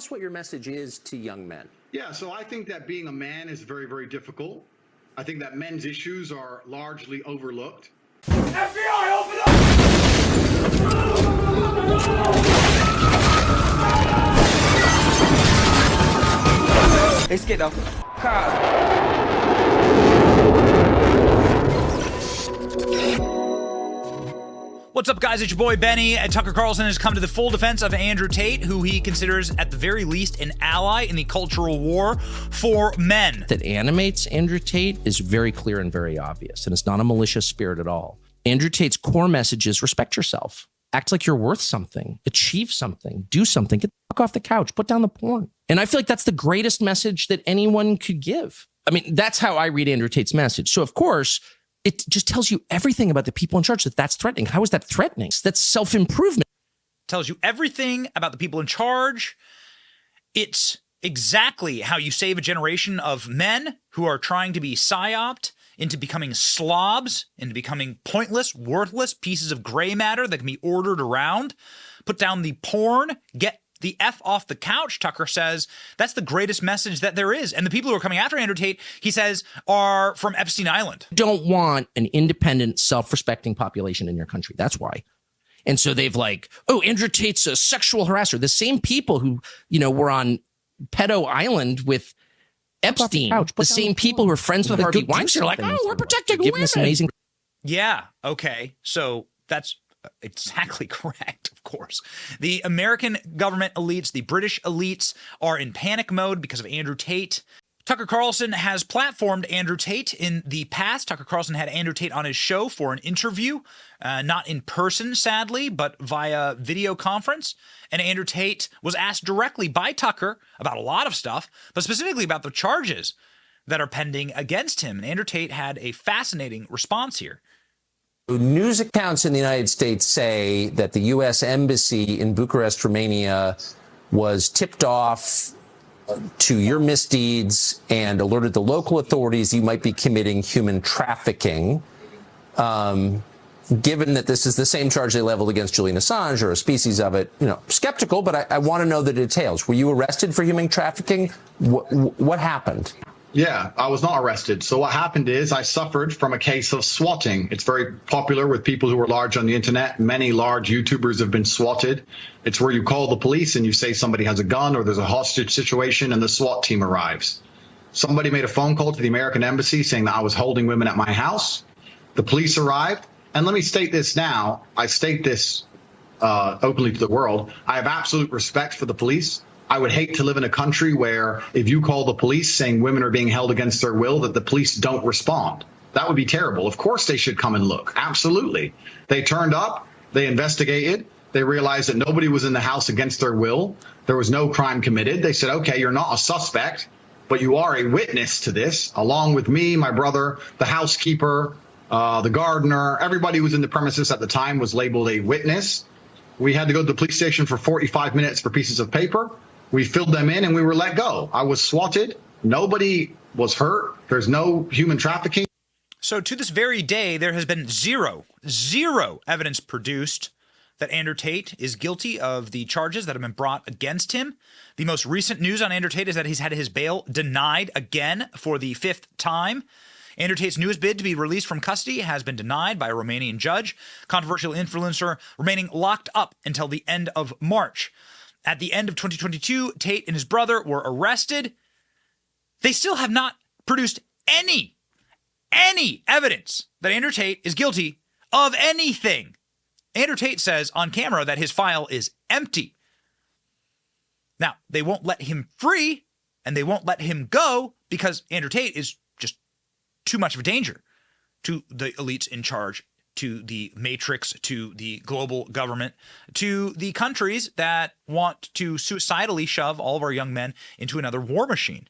us what your message is to young men. Yeah, so I think that being a man is very, very difficult. I think that men's issues are largely overlooked. FBI, open up! Let's get the car. What's up, guys? It's your boy Benny. Tucker Carlson has come to the full defense of Andrew Tate, who he considers, at the very least, an ally in the cultural war for men. That animates Andrew Tate is very clear and very obvious, and it's not a malicious spirit at all. Andrew Tate's core message is respect yourself. Act like you're worth something. Achieve something. Do something. Get the fuck off the couch. Put down the porn. And I feel like that's the greatest message that anyone could give. I mean, that's how I read Andrew Tate's message. So, of course, it just tells you everything about the people in charge, that's threatening. How is that threatening? That's self-improvement. Tells you everything about the people in charge. It's exactly how you save a generation of men who are trying to be psyoped into becoming slobs, into becoming pointless, worthless pieces of gray matter that can be ordered around. Put down the porn, get the F off the couch, Tucker says. That's the greatest message that there is. And the people who are coming after Andrew Tate, he says, are from Epstein Island. You don't want an independent, self-respecting population in your country. That's why. And so they've like, oh, Andrew Tate's a sexual harasser. The same people who, were on Pedo Island with Epstein, the same people who are friends with Harvey Weinstein are like, oh, we're protecting women. This amazing. Yeah. Okay. So that's exactly correct, of course. The American government elites, the British elites, are in panic mode because of Andrew Tate. Tucker Carlson has platformed Andrew Tate in the past. Tucker Carlson had Andrew Tate on his show for an interview, not in person, sadly, but via video conference. And Andrew Tate was asked directly by Tucker about a lot of stuff, but specifically about the charges that are pending against him. And Andrew Tate had a fascinating response here. News accounts in the United States say that the U.S. Embassy in Bucharest, Romania, was tipped off to your misdeeds and alerted the local authorities you might be committing human trafficking. Given that this is the same charge they leveled against Julian Assange or a species of it, skeptical, but I want to know the details. Were you arrested for human trafficking? What happened? Yeah, I was not arrested. So what happened is I suffered from a case of swatting. It's very popular with people who are large on the internet. Many large YouTubers have been swatted. It's where you call the police and you say somebody has a gun or there's a hostage situation and the SWAT team arrives. Somebody made a phone call to the American embassy saying that I was holding women at my house. The police arrived. And let me state this now. I state this openly to the world. I have absolute respect for the police. I would hate to live in a country where if you call the police saying women are being held against their will, that the police don't respond. That would be terrible. Of course they should come and look. Absolutely. They turned up. They investigated. They realized that nobody was in the house against their will. There was no crime committed. They said, okay, you're not a suspect, but you are a witness to this, along with me, my brother, the housekeeper, the gardener. Everybody who was in the premises at the time was labeled a witness. We had to go to the police station for 45 minutes for pieces of paper. We filled them in and we were let go. I was swatted. Nobody was hurt. There's no human trafficking. So to this very day, there has been zero evidence produced that Andrew Tate is guilty of the charges that have been brought against him. The most recent news on Andrew Tate is that he's had his bail denied again for the 5th time. Andrew Tate's newest bid to be released from custody has been denied by a Romanian judge. Controversial influencer remaining locked up until the end of March. At the end of 2022, Tate and his brother were arrested. They still have not produced any evidence that Andrew Tate is guilty of anything. Andrew Tate says on camera that his file is empty. Now, they won't let him free and they won't let him go because Andrew Tate is just too much of a danger to the elites in charge, to the matrix, to the global government, to the countries that want to suicidally shove all of our young men into another war machine,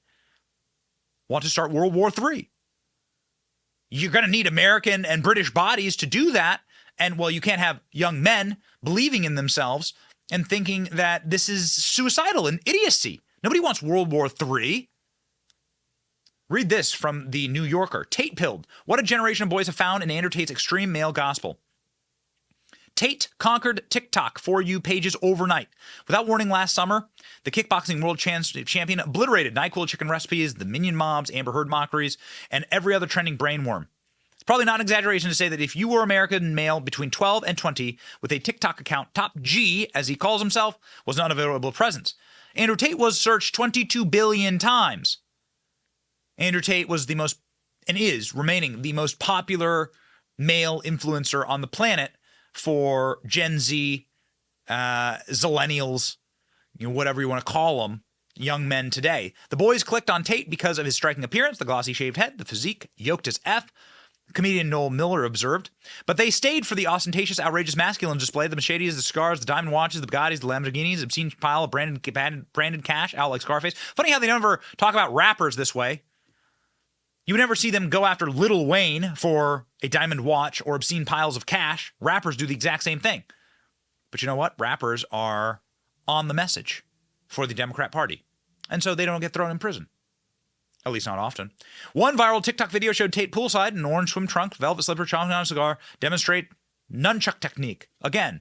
want to start World War III. You're going to need American and British bodies to do that. And, well, you can't have young men believing in themselves and thinking that this is suicidal and idiocy. Nobody wants World War III. Read this from the New Yorker. Tate pilled. What a generation of boys have found in Andrew Tate's extreme male gospel. Tate conquered TikTok For You pages overnight. Without warning last summer, the kickboxing world champion obliterated NyQuil chicken recipes, the Minion mobs, Amber Heard mockeries, and every other trending brainworm. It's probably not an exaggeration to say that if you were American male between 12 and 20 with a TikTok account, Top G, as he calls himself, was an unavailable presence. Andrew Tate was searched 22 billion times. Andrew Tate was the most, and is remaining the most popular male influencer on the planet for Gen Z, Zillennials, whatever you want to call them, young men today. The boys clicked on Tate because of his striking appearance, the glossy shaved head, the physique, yoked as F, comedian Noel Miller observed. But they stayed for the ostentatious, outrageous masculine display, the machetes, the scars, the diamond watches, the Bugattis, the Lamborghinis, obscene pile of branded cash out like Scarface. Funny how they never talk about rappers this way. You would never see them go after Lil Wayne for a diamond watch or obscene piles of cash. Rappers do the exact same thing. But you know what? Rappers are on the message for the Democrat Party. And so they don't get thrown in prison. At least not often. One viral TikTok video showed Tate poolside in an orange swim trunk, velvet slipper, chomping on a cigar, demonstrate nunchuck technique. Again,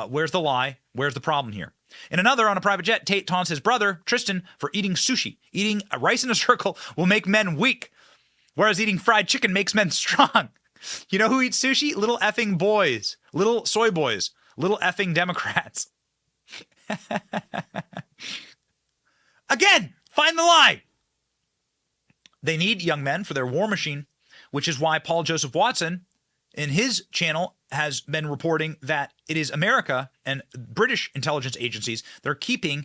where's the lie? Where's the problem here? In another, on a private jet, Tate taunts his brother, Tristan, for eating sushi. Eating rice in a circle will make men weak, whereas eating fried chicken makes men strong. You know who eats sushi? Little effing boys. Little soy boys. Little effing Democrats. Again, find the lie. They need young men for their war machine, which is why Paul Joseph Watson, in his channel, has been reporting that it is America and British intelligence agencies that are keeping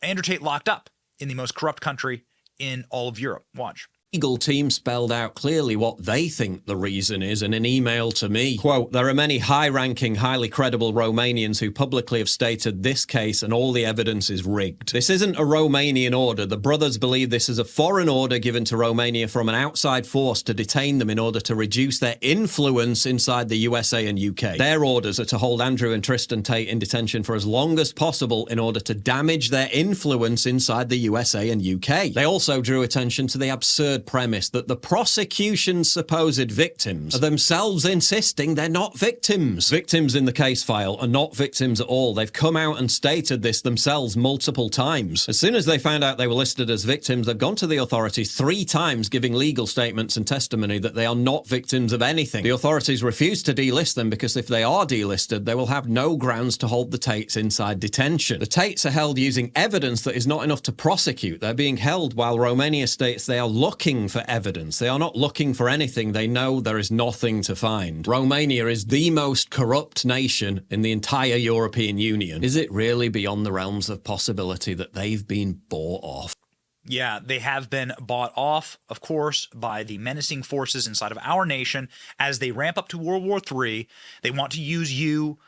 Andrew Tate locked up in the most corrupt country in all of Europe. Watch. Legal team spelled out clearly what they think the reason is in an email to me. Quote, there are many high-ranking, highly credible Romanians who publicly have stated this case and all the evidence is rigged. This isn't a Romanian order. The brothers believe this is a foreign order given to Romania from an outside force to detain them in order to reduce their influence inside the USA and UK. Their orders are to hold Andrew and Tristan Tate in detention for as long as possible in order to damage their influence inside the USA and UK. They also drew attention to the absurd premise that the prosecution's supposed victims are themselves insisting they're not victims. Victims in the case file are not victims at all. They've come out and stated this themselves multiple times. As soon as they found out they were listed as victims, they've gone to the authorities 3 times giving legal statements and testimony that they are not victims of anything. The authorities refuse to delist them because if they are delisted, they will have no grounds to hold the Tates inside detention. The Tates are held using evidence that is not enough to prosecute. They're being held while Romania states they are looking for evidence. They are not looking for anything. They know there is nothing to find. Romania is the most corrupt nation in the entire European Union. Is it really beyond the realms of possibility that they've been bought off? Yeah, they have been bought off, of course, by the menacing forces inside of our nation as they ramp up to World War III. They want to use you.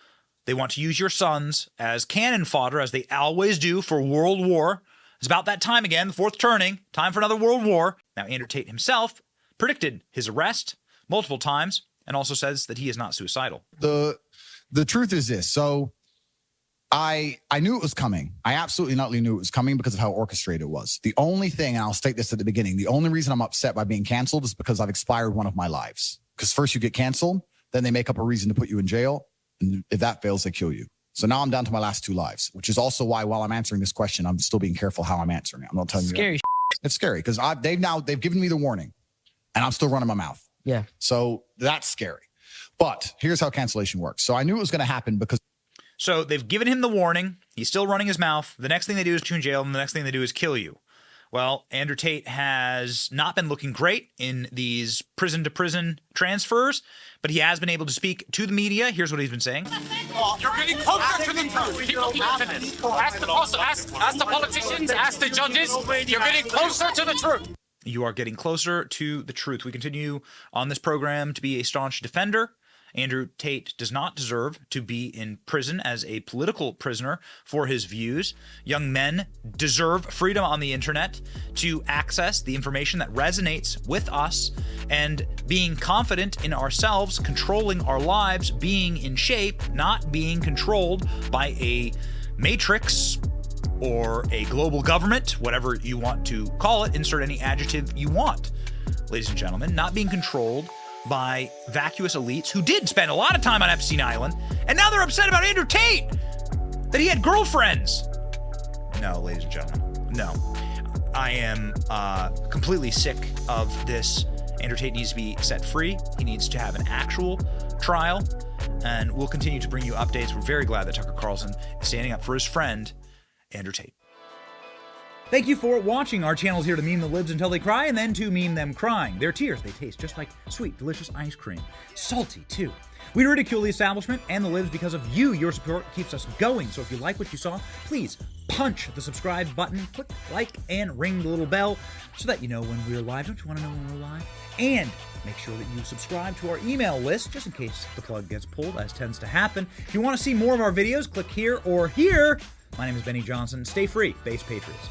They want to use your sons as cannon fodder, as they always do for World War. It's about that time again, the fourth turning, time for another world war. Now, Andrew Tate himself predicted his arrest multiple times and also says that he is not suicidal. The truth is this. So I knew it was coming. I absolutely not knew it was coming because of how orchestrated it was. The only thing, and I'll state this at the beginning, the only reason I'm upset by being canceled is because I've expired one of my lives. Because first you get canceled, then they make up a reason to put you in jail. And if that fails, they kill you. So now I'm down to my last 2 lives, which is also why while I'm answering this question, I'm still being careful how I'm answering it. I'm not telling you. Scary. It's scary because they've given me the warning and I'm still running my mouth. Yeah. So that's scary. But here's how cancellation works. So I knew it was going to happen because. So they've given him the warning. He's still running his mouth. The next thing they do is put you in jail, and the next thing they do is kill you. Well, Andrew Tate has not been looking great in these prison-to-prison transfers, but he has been able to speak to the media. Here's what he's been saying. You're getting closer to the truth. Keep looking at it. Ask the politicians, ask the judges. You're getting closer to the truth. You are getting closer to the truth. We continue on this program to be a staunch defender. Andrew Tate does not deserve to be in prison as a political prisoner for his views. Young men deserve freedom on the internet to access the information that resonates with us, and being confident in ourselves, controlling our lives, being in shape, not being controlled by a matrix or a global government, whatever you want to call it. Insert any adjective you want. Ladies and gentlemen, not being controlled by vacuous elites who did spend a lot of time on Epstein Island, and now they're upset about Andrew Tate, that he had girlfriends. No, ladies and gentlemen, no. I am completely sick of this. Andrew Tate needs to be set free. He needs to have an actual trial, and we'll continue to bring you updates. We're very glad that Tucker Carlson is standing up for his friend, Andrew Tate. Thank you for watching. Our channel is here to meme the libs until they cry and then to meme them crying. Their tears, they taste just like sweet, delicious ice cream. Salty, too. We ridicule the establishment and the libs because of you. Your support keeps us going. So if you like what you saw, please punch the subscribe button, click like, and ring the little bell so that you know when we're live. Don't you want to know when we're live? And make sure that you subscribe to our email list just in case the plug gets pulled, as tends to happen. If you want to see more of our videos, click here or here. My name is Benny Johnson. Stay free, Base Patriots.